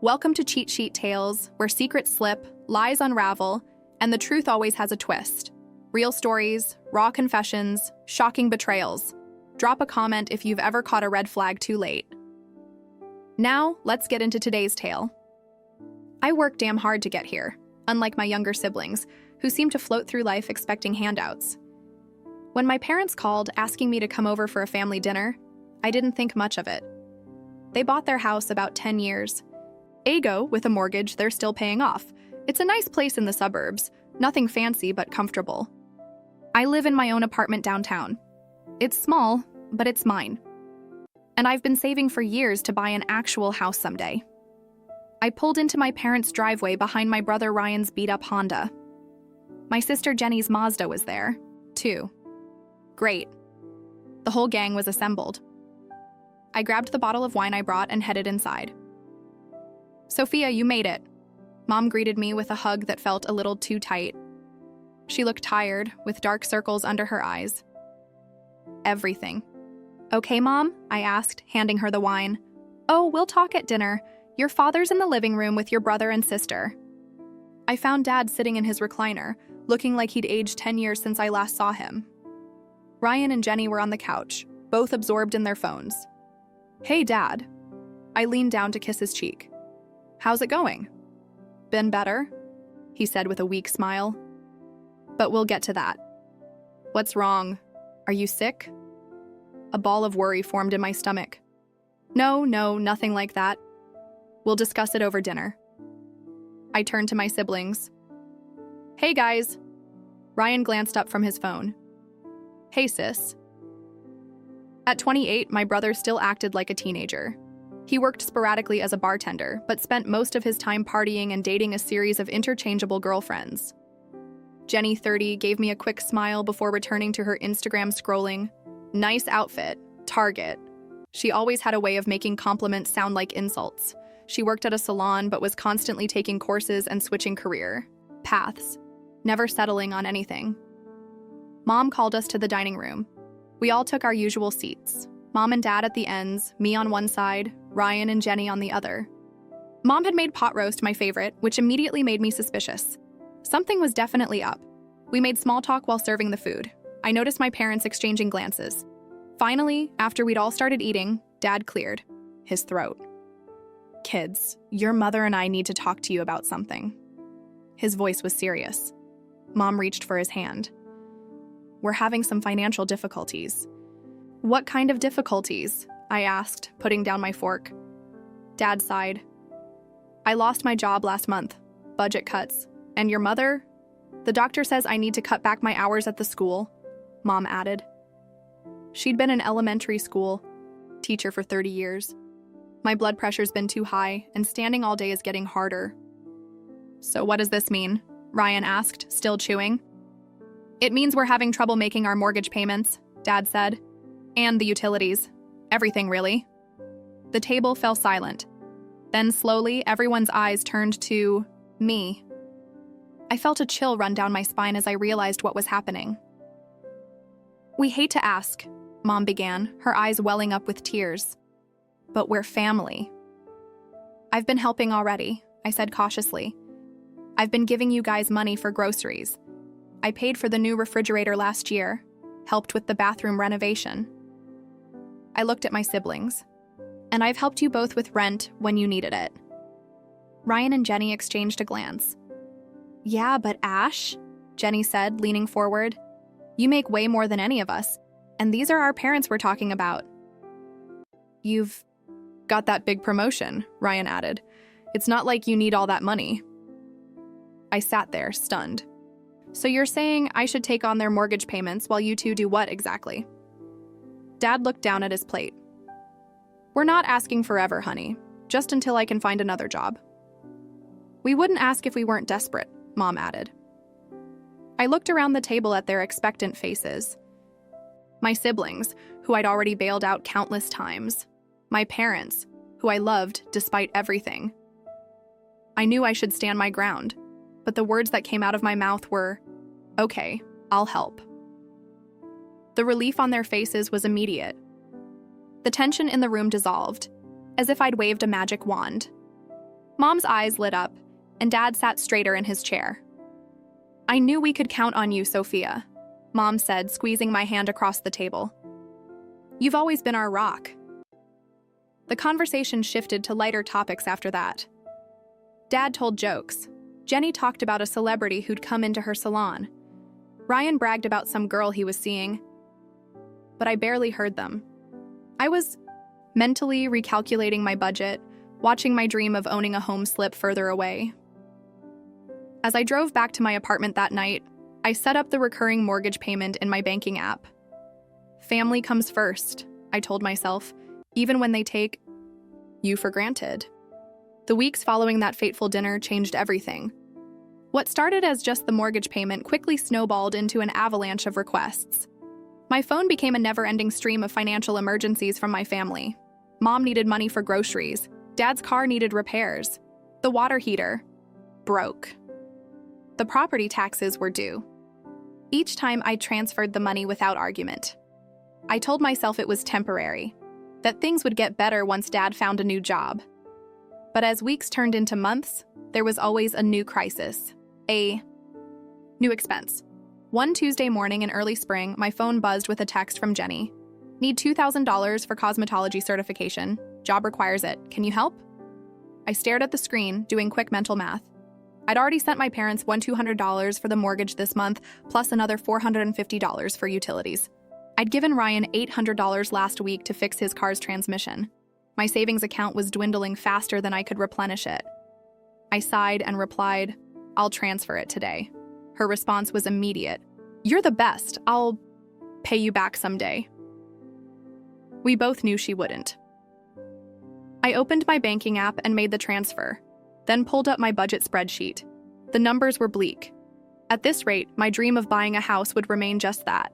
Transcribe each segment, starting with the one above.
Welcome to Cheat Sheet Tales, where secrets slip, lies unravel, and the truth always has a twist. Real stories, raw confessions, shocking betrayals. Drop a comment if you've ever caught a red flag too late. Now, let's get into today's tale. I worked damn hard to get here, unlike my younger siblings, who seem to float through life expecting handouts. When my parents called asking me to come over for a family dinner, I didn't think much of it. They bought their house about 10 years. Ago, with a mortgage they're still paying off. It's a nice place in the suburbs, nothing fancy but comfortable. I live in my own apartment downtown. It's small, but it's mine. And I've been saving for years to buy an actual house someday. I pulled into my parents' driveway behind my brother Ryan's beat-up Honda. My sister Jenny's Mazda was there, too. Great. The whole gang was assembled. I grabbed the bottle of wine I brought and headed inside. "Sophia, you made it." Mom greeted me with a hug that felt a little too tight. She looked tired, with dark circles under her eyes. "Everything." "Okay, Mom?" I asked, handing her the wine. "Oh, we'll talk at dinner. Your father's in the living room with your brother and sister." I found Dad sitting in his recliner, looking like he'd aged 10 years since I last saw him. Ryan and Jenny were on the couch, both absorbed in their phones. "Hey, Dad." I leaned down to kiss his cheek. "How's it going?" "Been better," he said with a weak smile. "But we'll get to that." "What's wrong? Are you sick?" A ball of worry formed in my stomach. No, nothing like that. We'll discuss it over dinner." I turned to my siblings. "Hey, guys." Ryan glanced up from his phone. "Hey, sis." At 28, my brother still acted like a teenager. He worked sporadically as a bartender, but spent most of his time partying and dating a series of interchangeable girlfriends. Jenny, 30, gave me a quick smile before returning to her Instagram scrolling. Nice outfit. Target. She always had a way of making compliments sound like insults. She worked at a salon but was constantly taking courses and switching career paths, never settling on anything. Mom called us to the dining room. We all took our usual seats. Mom and Dad at the ends, me on one side, Ryan and Jenny on the other. Mom had made pot roast my favorite, which immediately made me suspicious. Something was definitely up. We made small talk while serving the food. I noticed my parents exchanging glances. Finally, after we'd all started eating, Dad cleared his throat. "Kids, your mother and I need to talk to you about something." His voice was serious. Mom reached for his hand. "We're having some financial difficulties." "What kind of difficulties?" I asked, putting down my fork. Dad sighed. "I lost my job last month. Budget cuts. And your mother? The doctor says I need to cut back my hours at the school," Mom added. She'd been in elementary school, teacher for 30 years. My blood pressure's been too high, and standing all day is getting harder. "So what does this mean?" Ryan asked, still chewing. "It means we're having trouble making our mortgage payments," Dad said. "And the utilities. Everything, really." The table fell silent. Then slowly, everyone's eyes turned to me. I felt a chill run down my spine as I realized what was happening. "We hate to ask," Mom began, her eyes welling up with tears. "But we're family." "I've been helping already," I said cautiously. "I've been giving you guys money for groceries. I paid for the new refrigerator last year, helped with the bathroom renovation." I looked at my siblings. "And I've helped you both with rent when you needed it." Ryan and Jenny exchanged a glance. "Yeah, but Ash," Jenny said, leaning forward, "you make way more than any of us, and these are our parents we're talking about." "You've got that big promotion," Ryan added. "It's not like you need all that money." I sat there, stunned. "So you're saying I should take on their mortgage payments while you two do what exactly?" Dad looked down at his plate. "We're not asking forever, honey, just until I can find another job." "We wouldn't ask if we weren't desperate," Mom added. I looked around the table at their expectant faces. My siblings, who I'd already bailed out countless times. My parents, who I loved despite everything. I knew I should stand my ground, but the words that came out of my mouth were, "Okay, I'll help." The relief on their faces was immediate. The tension in the room dissolved, as if I'd waved a magic wand. Mom's eyes lit up, and Dad sat straighter in his chair. "I knew we could count on you, Sophia," Mom said, squeezing my hand across the table. "You've always been our rock." The conversation shifted to lighter topics after that. Dad told jokes. Jenny talked about a celebrity who'd come into her salon. Ryan bragged about some girl he was seeing. But I barely heard them. I was mentally recalculating my budget, watching my dream of owning a home slip further away. As I drove back to my apartment that night, I set up the recurring mortgage payment in my banking app. Family comes first, I told myself, even when they take you for granted. The weeks following that fateful dinner changed everything. What started as just the mortgage payment quickly snowballed into an avalanche of requests. My phone became a never-ending stream of financial emergencies from my family. Mom needed money for groceries. Dad's car needed repairs. The water heater broke. The property taxes were due. Each time I transferred the money without argument. I told myself it was temporary, that things would get better once Dad found a new job. But as weeks turned into months, there was always a new crisis, a new expense. One Tuesday morning in early spring, my phone buzzed with a text from Jenny. "Need $2,000 for cosmetology certification. Job requires it. Can you help?" I stared at the screen, doing quick mental math. I'd already sent my parents $200 for the mortgage this month, plus another $450 for utilities. I'd given Ryan $800 last week to fix his car's transmission. My savings account was dwindling faster than I could replenish it. I sighed and replied, "I'll transfer it today." Her response was immediate. "You're the best. I'll pay you back someday." We both knew she wouldn't. I opened my banking app and made the transfer, then pulled up my budget spreadsheet. The numbers were bleak. At this rate, my dream of buying a house would remain just that,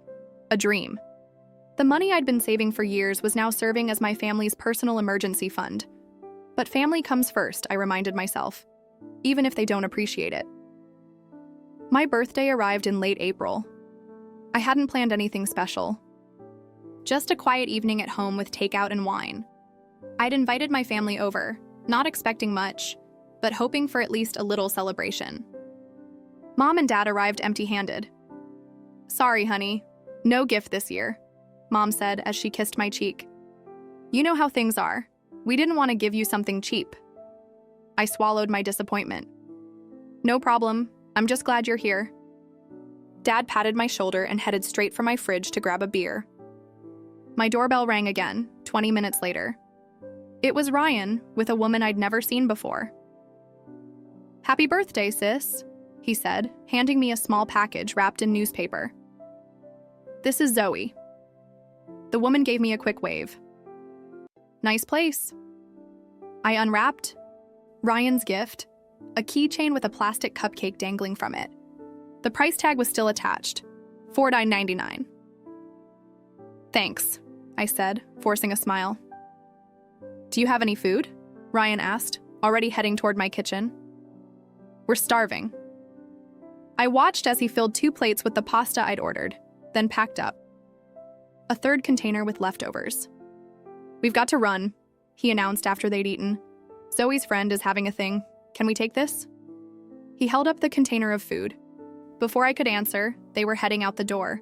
a dream. The money I'd been saving for years was now serving as my family's personal emergency fund. But family comes first, I reminded myself, even if they don't appreciate it. My birthday arrived in late April. I hadn't planned anything special. Just a quiet evening at home with takeout and wine. I'd invited my family over, not expecting much, but hoping for at least a little celebration. Mom and Dad arrived empty-handed. "Sorry, honey, no gift this year," Mom said as she kissed my cheek. "You know how things are. We didn't want to give you something cheap." I swallowed my disappointment. "No problem. I'm just glad you're here." Dad patted my shoulder and headed straight for my fridge to grab a beer. My doorbell rang again, 20 minutes later. It was Ryan, with a woman I'd never seen before. "Happy birthday, sis," he said, handing me a small package wrapped in newspaper. "This is Zoe." The woman gave me a quick wave. "Nice place." I unwrapped Ryan's gift, a keychain with a plastic cupcake dangling from it. The price tag was still attached, $49.99. "Thanks," I said, forcing a smile. "Do you have any food?" Ryan asked, already heading toward my kitchen. "We're starving." I watched as he filled 2 plates with the pasta I'd ordered, then packed up a third container with leftovers. "We've got to run," he announced after they'd eaten. "Zoe's friend is having a thing. Can we take this?" He held up the container of food. Before I could answer, they were heading out the door.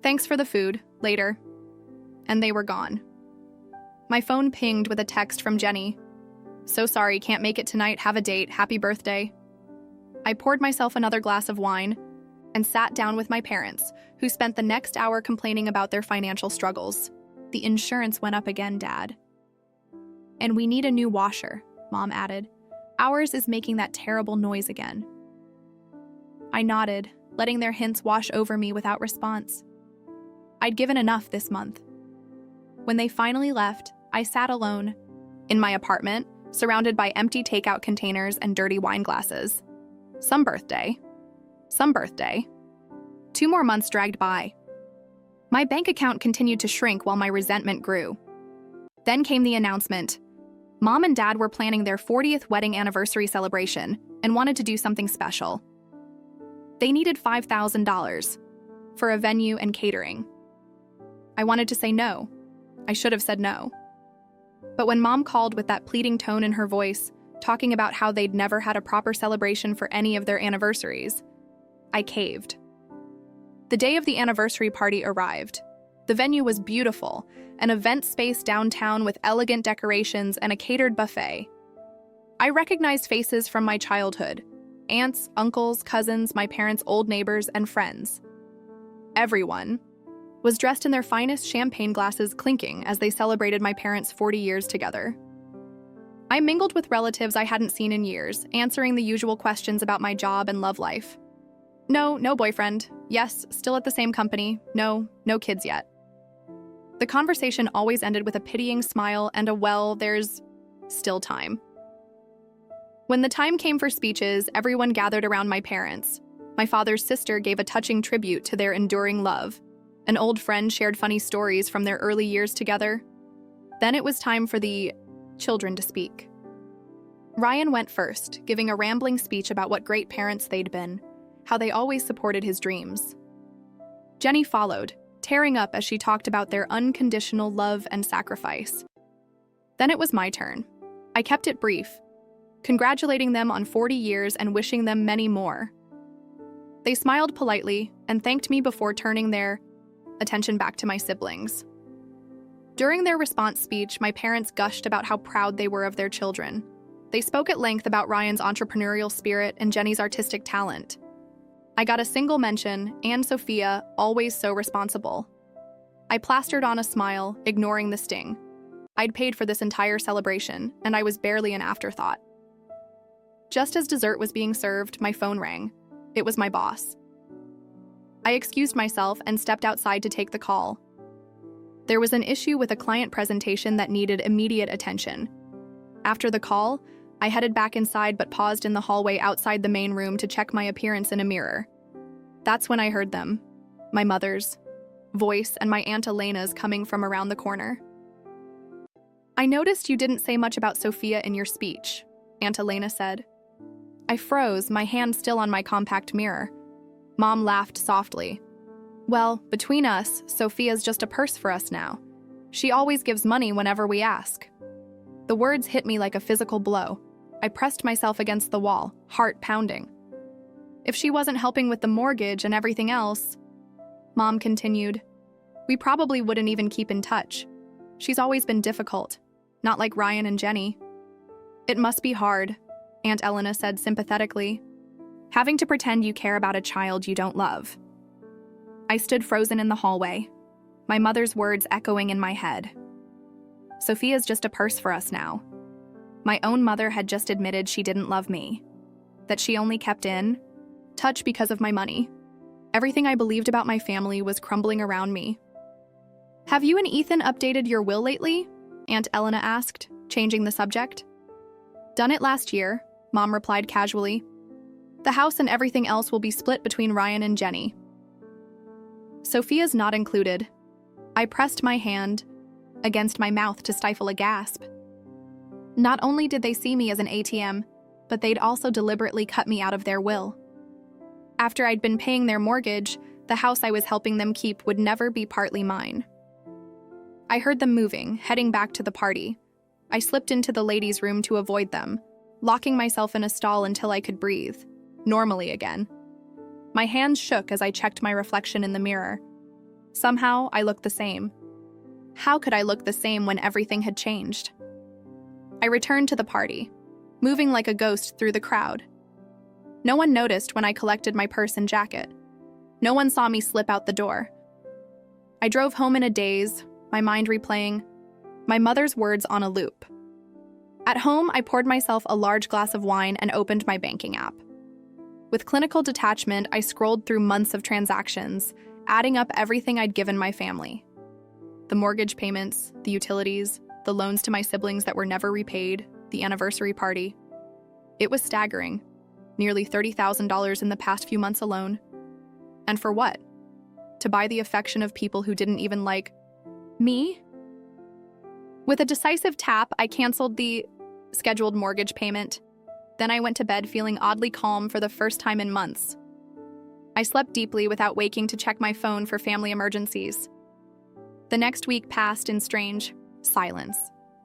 "Thanks for the food, later." And they were gone. My phone pinged with a text from Jenny. "So sorry, can't make it tonight. Have a date. Happy birthday." I poured myself another glass of wine and sat down with my parents, who spent the next hour complaining about their financial struggles. "The insurance went up again, Dad." "And we need a new washer," Mom added. "Ours is making that terrible noise again." I nodded, letting their hints wash over me without response. I'd given enough this month. When they finally left, I sat alone, in my apartment, surrounded by empty takeout containers and dirty wine glasses. Some birthday. 2 more months dragged by. My bank account continued to shrink while my resentment grew. Then came the announcement. Mom and Dad were planning their 40th wedding anniversary celebration and wanted to do something special. They needed $5,000 for a venue and catering. I wanted to say no. I should have said no. But when Mom called with that pleading tone in her voice, talking about how they'd never had a proper celebration for any of their anniversaries. I caved. The day of the anniversary party arrived. The venue was beautiful, an event space downtown with elegant decorations and a catered buffet. I recognized faces from my childhood: aunts, uncles, cousins, my parents' old neighbors, and friends. Everyone was dressed in their finest champagne glasses clinking as they celebrated my parents' 40 years together. I mingled with relatives I hadn't seen in years, answering the usual questions about my job and love life. No boyfriend. Yes, still at the same company. No kids yet. The conversation always ended with a pitying smile and a "well, there's still time." When the time came for speeches, everyone gathered around my parents. My father's sister gave a touching tribute to their enduring love. An old friend shared funny stories from their early years together. Then it was time for the children to speak. Ryan went first, giving a rambling speech about what great parents they'd been, how they always supported his dreams. Jenny followed, tearing up as she talked about their unconditional love and sacrifice. Then it was my turn. I kept it brief, congratulating them on 40 years and wishing them many more. They smiled politely and thanked me before turning their attention back to my siblings. During their response speech, my parents gushed about how proud they were of their children. They spoke at length about Ryan's entrepreneurial spirit and Jenny's artistic talent. I got a single mention, and Sophia, always so responsible. I plastered on a smile, ignoring the sting. I'd paid for this entire celebration, and I was barely an afterthought. Just as dessert was being served, my phone rang. It was my boss. I excused myself and stepped outside to take the call. There was an issue with a client presentation that needed immediate attention. After the call, I headed back inside but paused in the hallway outside the main room to check my appearance in a mirror. That's when I heard them, my mother's voice and my Aunt Elena's coming from around the corner. "I noticed you didn't say much about Sophia in your speech," Aunt Elena said. I froze, my hand still on my compact mirror. Mom laughed softly. "Well, between us, Sophia's just a purse for us now. She always gives money whenever we ask." The words hit me like a physical blow. I pressed myself against the wall, heart pounding. "If she wasn't helping with the mortgage and everything else," Mom continued, "we probably wouldn't even keep in touch. She's always been difficult, not like Ryan and Jenny." "It must be hard," Aunt Elena said sympathetically, "having to pretend you care about a child you don't love." I stood frozen in the hallway, my mother's words echoing in my head. Sophia's just a purse for us now. My own mother had just admitted she didn't love me, that she only kept in touch because of my money. Everything I believed about my family was crumbling around me. "Have you and Ethan updated your will lately?" Aunt Elena asked, changing the subject. "Done it last year," Mom replied casually. "The house and everything else will be split between Ryan and Jenny." Sophia's not included. I pressed my hand against my mouth to stifle a gasp. Not only did they see me as an ATM, but they'd also deliberately cut me out of their will. After I'd been paying their mortgage, the house I was helping them keep would never be partly mine. I heard them moving, heading back to the party. I slipped into the ladies' room to avoid them, locking myself in a stall until I could breathe, normally again. My hands shook as I checked my reflection in the mirror. Somehow, I looked the same. How could I look the same when everything had changed? I returned to the party, moving like a ghost through the crowd. No one noticed when I collected my purse and jacket. No one saw me slip out the door. I drove home in a daze, my mind replaying my mother's words on a loop. At home, I poured myself a large glass of wine and opened my banking app. With clinical detachment, I scrolled through months of transactions, adding up everything I'd given my family. The mortgage payments, the utilities, the loans to my siblings that were never repaid, the anniversary party. It was staggering. Nearly $30,000 in the past few months alone. And for what? To buy the affection of people who didn't even like me? With a decisive tap, I canceled the scheduled mortgage payment. Then I went to bed feeling oddly calm for the first time in months. I slept deeply without waking to check my phone for family emergencies. The next week passed in strange silence.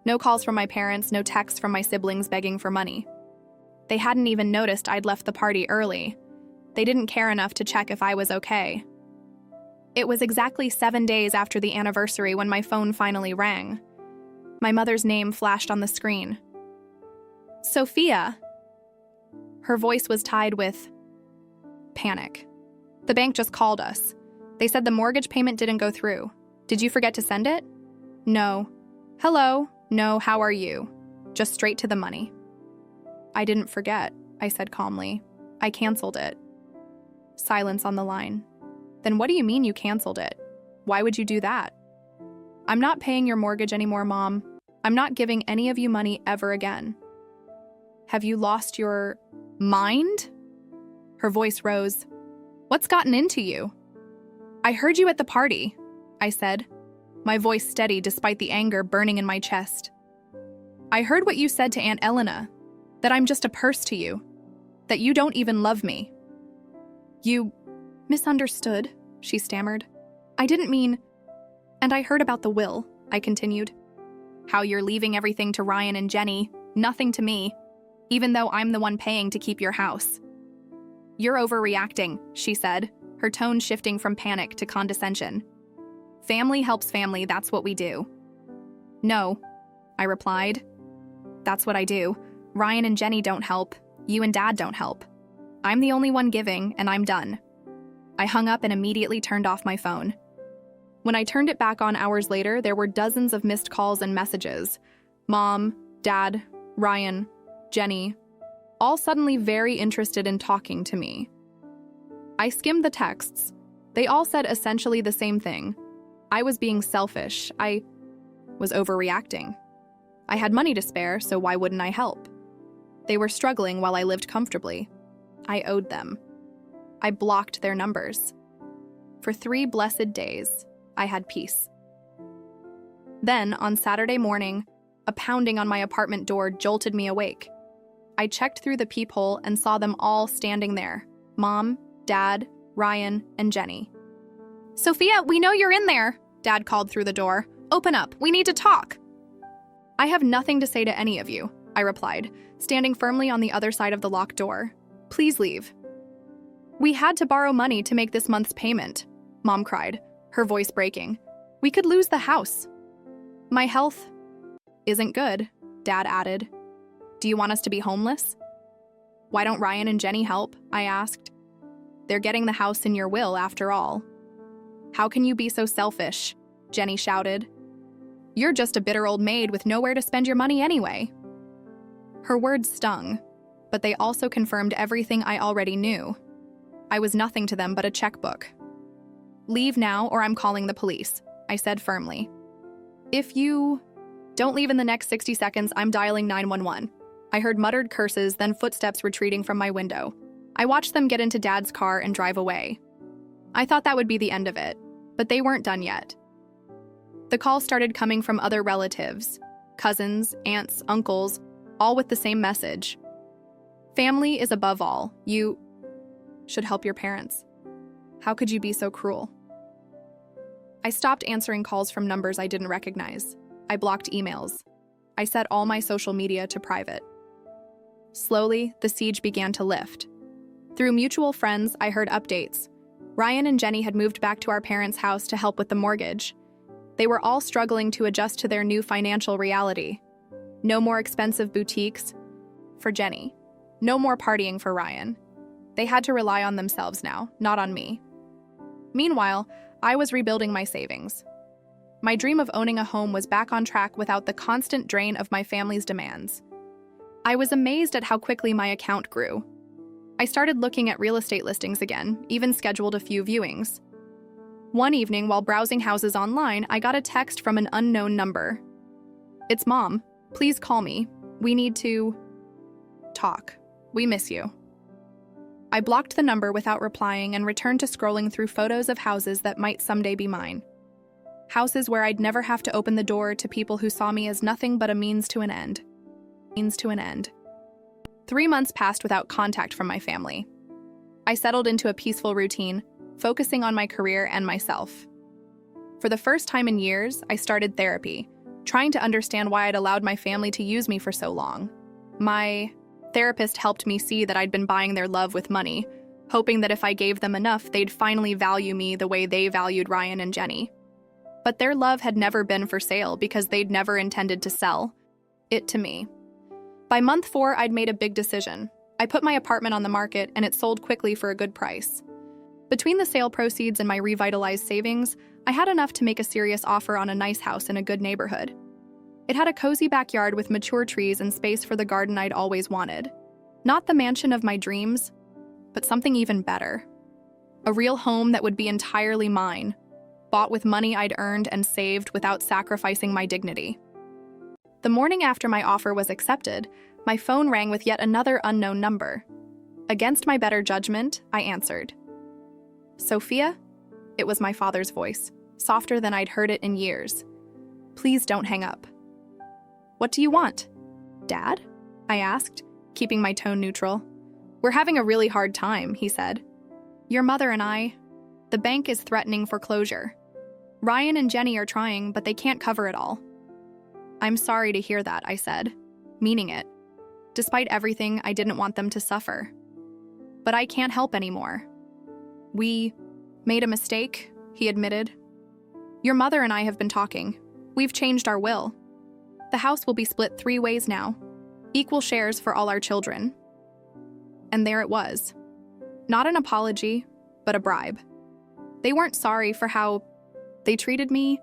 No calls from my parents, no texts from my siblings begging for money. They hadn't even noticed I'd left the party early. They didn't care enough to check if I was okay. It was exactly 7 days after the anniversary when my phone finally rang. My mother's name flashed on the screen. Sophia. Her voice was tied with panic. The bank just called us. They said the mortgage payment didn't go through. Did you forget to send it? No. Hello? No, how are you? Just straight to the money. I didn't forget, I said calmly. I canceled it. Silence on the line. Then what do you mean you canceled it? Why would you do that? I'm not paying your mortgage anymore, Mom. I'm not giving any of you money ever again. Have you lost your mind? Her voice rose. What's gotten into you? I heard you at the party, I said, my voice steady despite the anger burning in my chest. I heard what you said to Aunt Elena, that I'm just a purse to you, that you don't even love me. You misunderstood, she stammered. I didn't mean... And I heard about the will, I continued. How you're leaving everything to Ryan and Jenny, nothing to me, even though I'm the one paying to keep your house. You're overreacting, she said, her tone shifting from panic to condescension. Family helps family, that's what we do. No, I replied. That's what I do. Ryan and Jenny don't help. You and Dad don't help. I'm the only one giving, and I'm done. I hung up and immediately turned off my phone. When I turned it back on hours later, there were dozens of missed calls and messages. Mom, Dad, Ryan, Jenny, all suddenly very interested in talking to me. I skimmed the texts. They all said essentially the same thing. I was being selfish. I was overreacting. I had money to spare, so why wouldn't I help? They were struggling while I lived comfortably. I owed them. I blocked their numbers. For 3 blessed days, I had peace. Then, on Saturday morning, a pounding on my apartment door jolted me awake. I checked through the peephole and saw them all standing there. Mom, Dad, Ryan, and Jenny. Sophia, we know you're in there, Dad called through the door. Open up, we need to talk. I have nothing to say to any of you, I replied, standing firmly on the other side of the locked door. Please leave. We had to borrow money to make this month's payment, Mom cried, her voice breaking. We could lose the house. My health isn't good, Dad added. Do you want us to be homeless? Why don't Ryan and Jenny help? I asked. They're getting the house in your will, after all. How can you be so selfish? Jenny shouted. You're just a bitter old maid with nowhere to spend your money anyway. Her words stung, but they also confirmed everything I already knew. I was nothing to them but a checkbook. Leave now or I'm calling the police, I said firmly. If you don't leave in the next 60 seconds, I'm dialing 911. I heard muttered curses, then footsteps retreating from my window. I watched them get into Dad's car and drive away. I thought that would be the end of it, but they weren't done yet. The calls started coming from other relatives, cousins, aunts, uncles, all with the same message. Family is above all. You should help your parents. How could you be so cruel? I stopped answering calls from numbers I didn't recognize. I blocked emails. I set all my social media to private. Slowly, the siege began to lift. Through mutual friends, I heard updates. Ryan and Jenny had moved back to our parents' house to help with the mortgage. They were all struggling to adjust to their new financial reality. No more expensive boutiques for Jenny. No more partying for Ryan. They had to rely on themselves now, not on me. Meanwhile, I was rebuilding my savings. My dream of owning a home was back on track without the constant drain of my family's demands. I was amazed at how quickly my account grew. I started looking at real estate listings again, even scheduled a few viewings. One evening, while browsing houses online, I got a text from an unknown number. It's Mom. Please call me. We need to talk. We miss you. I blocked the number without replying and returned to scrolling through photos of houses that might someday be mine. Houses where I'd never have to open the door to people who saw me as nothing but a means to an end. 3 months passed without contact from my family. I settled into a peaceful routine, focusing on my career and myself. For the first time in years, I started therapy, trying to understand why I'd allowed my family to use me for so long. My therapist helped me see that I'd been buying their love with money, hoping that if I gave them enough, they'd finally value me the way they valued Ryan and Jenny. But their love had never been for sale because they'd never intended to sell it to me. By month 4, I'd made a big decision. I put my apartment on the market, and it sold quickly for a good price. Between the sale proceeds and my revitalized savings, I had enough to make a serious offer on a nice house in a good neighborhood. It had a cozy backyard with mature trees and space for the garden I'd always wanted. Not the mansion of my dreams, but something even better. A real home that would be entirely mine, bought with money I'd earned and saved without sacrificing my dignity. The morning after my offer was accepted, my phone rang with yet another unknown number. Against my better judgment, I answered. Sophia? It was my father's voice, softer than I'd heard it in years. Please don't hang up. What do you want? Dad? I asked, keeping my tone neutral. We're having a really hard time, he said. Your mother and I, the bank is threatening foreclosure. Ryan and Jenny are trying, but they can't cover it all. I'm sorry to hear that, I said, meaning it. Despite everything, I didn't want them to suffer. But I can't help anymore. We made a mistake, he admitted. Your mother and I have been talking. We've changed our will. The house will be split 3 ways now. Equal shares for all our children. And there it was. Not an apology, but a bribe. They weren't sorry for how they treated me.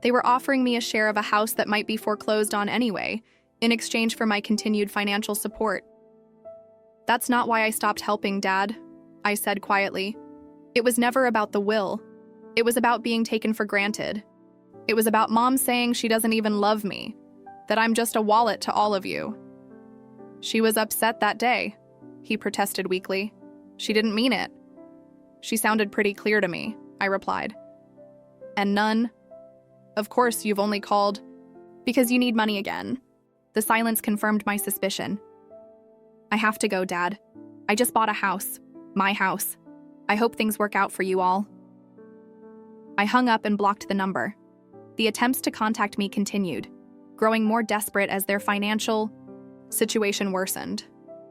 They were offering me a share of a house that might be foreclosed on anyway, in exchange for my continued financial support. That's not why I stopped helping, Dad, I said quietly. It was never about the will. It was about being taken for granted. It was about Mom saying she doesn't even love me, that I'm just a wallet to all of you. She was upset that day, he protested weakly. She didn't mean it. She sounded pretty clear to me, I replied. And none? Of course, you've only called because you need money again. The silence confirmed my suspicion. I have to go, Dad. I just bought a house. My house. I hope things work out for you all. I hung up and blocked the number. The attempts to contact me continued, growing more desperate as their financial situation worsened.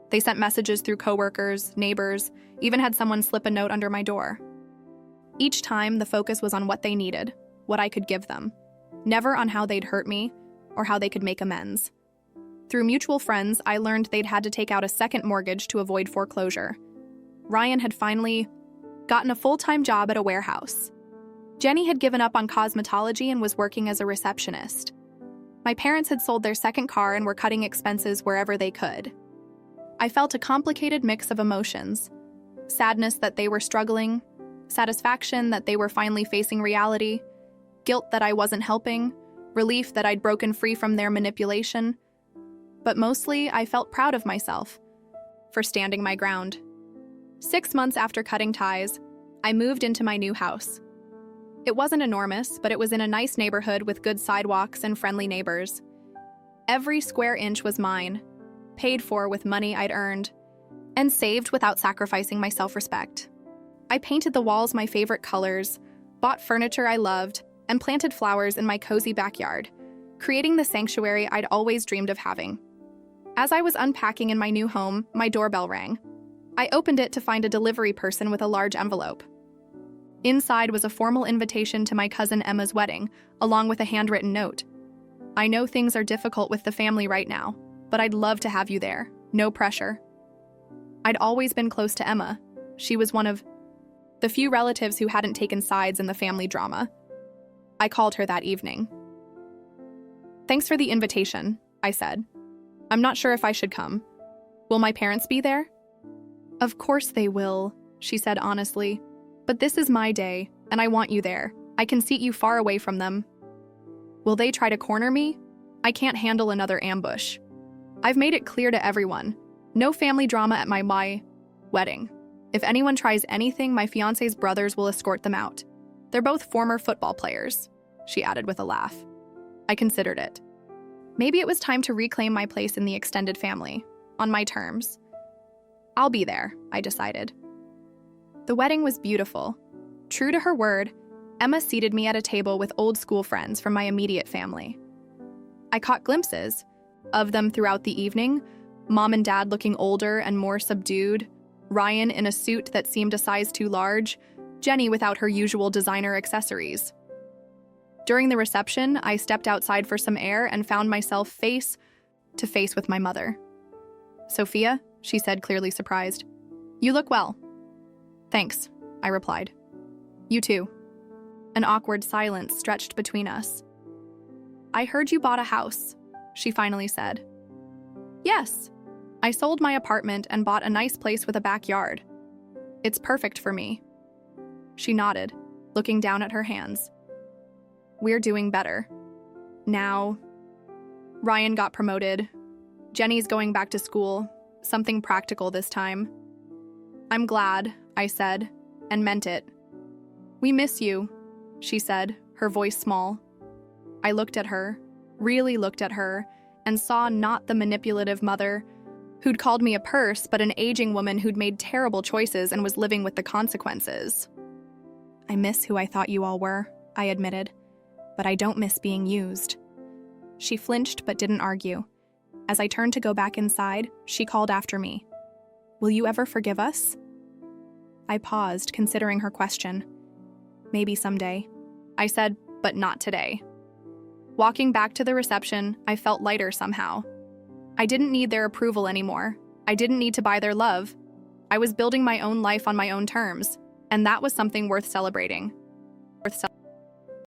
They sent messages through coworkers, neighbors, even had someone slip a note under my door. Each time, the focus was on what they needed, what I could give them, never on how they'd hurt me or how they could make amends. Through mutual friends, I learned they'd had to take out a second mortgage to avoid foreclosure. Ryan had finally gotten a full-time job at a warehouse. Jenny had given up on cosmetology and was working as a receptionist. My parents had sold their second car and were cutting expenses wherever they could. I felt a complicated mix of emotions. Sadness that they were struggling, satisfaction that they were finally facing reality, guilt that I wasn't helping, relief that I'd broken free from their manipulation. But mostly, I felt proud of myself for standing my ground. 6 months after cutting ties, I moved into my new house. It wasn't enormous, but it was in a nice neighborhood with good sidewalks and friendly neighbors. Every square inch was mine, paid for with money I'd earned, and saved without sacrificing my self-respect. I painted the walls my favorite colors, bought furniture I loved, and planted flowers in my cozy backyard, creating the sanctuary I'd always dreamed of having. As I was unpacking in my new home, my doorbell rang. I opened it to find a delivery person with a large envelope. Inside was a formal invitation to my cousin Emma's wedding, along with a handwritten note. I know things are difficult with the family right now, but I'd love to have you there. No pressure. I'd always been close to Emma. She was one of the few relatives who hadn't taken sides in the family drama. I called her that evening. Thanks for the invitation, I said. I'm not sure if I should come. Will my parents be there? Of course they will, she said honestly. But this is my day, and I want you there. I can seat you far away from them. Will they try to corner me? I can't handle another ambush. I've made it clear to everyone. No family drama at my wedding. If anyone tries anything, my fiancé's brothers will escort them out. They're both former football players, she added with a laugh. I considered it. Maybe it was time to reclaim my place in the extended family, on my terms. I'll be there, I decided. The wedding was beautiful. True to her word, Emma seated me at a table with old school friends from my immediate family. I caught glimpses of them throughout the evening, Mom and Dad looking older and more subdued, Ryan in a suit that seemed a size too large, Jenny without her usual designer accessories. During the reception, I stepped outside for some air and found myself face to face with my mother. "Sophia," she said, clearly surprised. "You look well." "Thanks," I replied. "You too." An awkward silence stretched between us. "I heard you bought a house," she finally said. "Yes. I sold my apartment and bought a nice place with a backyard. It's perfect for me." She nodded, looking down at her hands. "We're doing better. Now, Ryan got promoted. Jenny's going back to school, something practical this time." "I'm glad," I said, and meant it. "We miss you," she said, her voice small. I looked at her, really looked at her, and saw not the manipulative mother who'd called me a purse, but an aging woman who'd made terrible choices and was living with the consequences. "I miss who I thought you all were," I admitted, "but I don't miss being used." She flinched but didn't argue. As I turned to go back inside, she called after me. "Will you ever forgive us?" I paused, considering her question. "Maybe someday," I said, "but not today." Walking back to the reception, I felt lighter somehow. I didn't need their approval anymore. I didn't need to buy their love. I was building my own life on my own terms, and that was something worth celebrating.